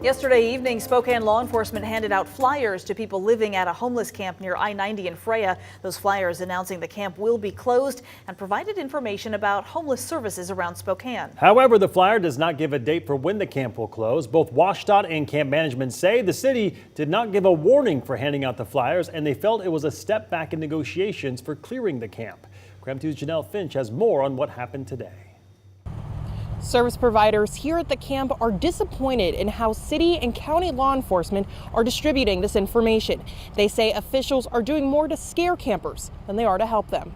Yesterday evening, Spokane law enforcement handed out flyers to people living at a homeless camp near I-90 in Freya. Those flyers announcing the camp will be closed and provided information about homeless services around Spokane. However, the flyer does not give a date for when the camp will close. Both WashDOT and camp management say the city did not give a warning for handing out the flyers, and they felt it was a step back in negotiations for clearing the camp. KREM 2's Janelle Finch has more on what happened today. Service providers here at the camp are disappointed in how city and county law enforcement are distributing this information. They say officials are doing more to scare campers than they are to help them.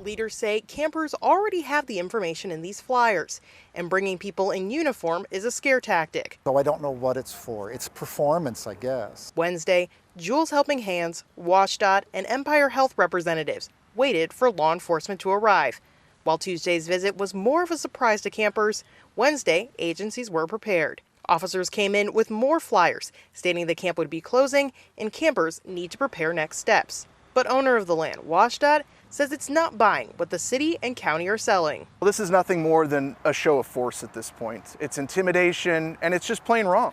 Leaders say campers already have the information in these flyers, and bringing people in uniform is a scare tactic. So I don't know what it's for. It's performance, I guess. Wednesday, Jules Helping Hands, WashDOT, and Empire Health representatives waited for law enforcement to arrive. While Tuesday's visit was more of a surprise to campers, Wednesday, agencies were prepared. Officers came in with more flyers stating the camp would be closing and campers need to prepare next steps. But owner of the land, WashDOT, says it's not buying what the city and county are selling. Well, this is nothing more than a show of force at this point. It's intimidation, and it's just plain wrong.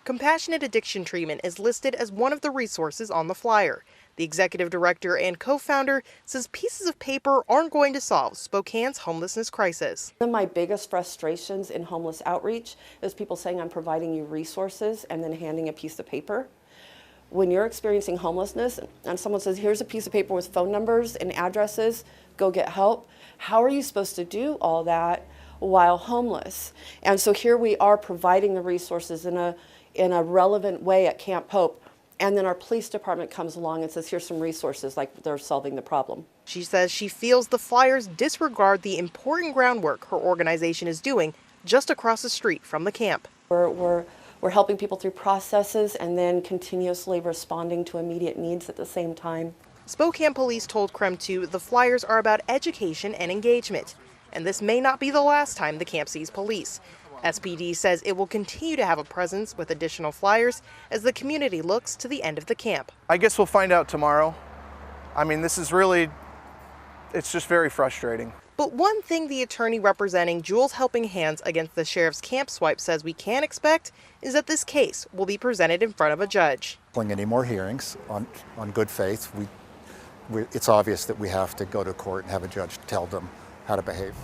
Compassionate addiction treatment is listed as one of the resources on the flyer. The executive director and co-founder says pieces of paper aren't going to solve Spokane's homelessness crisis. One of my biggest frustrations in homeless outreach is people saying I'm providing you resources and then handing a piece of paper. When you're experiencing homelessness and someone says, here's a piece of paper with phone numbers and addresses, go get help. How are you supposed to do all that while homeless? And so here we are providing the resources in a relevant way at Camp Hope. And then our police department comes along and says, here's some resources, like they're solving the problem. She says she feels the flyers disregard the important groundwork her organization is doing just across the street from the camp. We're helping people through processes and then continuously responding to immediate needs at the same time. Spokane police told KREM 2 the flyers are about education and engagement. And this may not be the last time the camp sees police. SPD says it will continue to have a presence with additional flyers as the community looks to the end of the camp. I guess we'll find out tomorrow. I mean, this is really, it's just very frustrating. But one thing the attorney representing Jules Helping Hands against the sheriff's camp swipe says we can expect is that this case will be presented in front of a judge. Any more hearings on good faith, it's obvious that we have to go to court and have a judge tell them how to behave.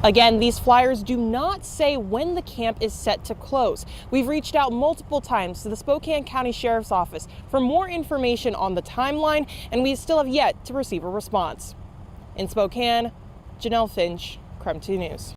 Again, these flyers do not say when the camp is set to close. We've reached out multiple times to the Spokane County Sheriff's Office for more information on the timeline, and we still have yet to receive a response. In Spokane, Janelle Finch, KREM 2 News.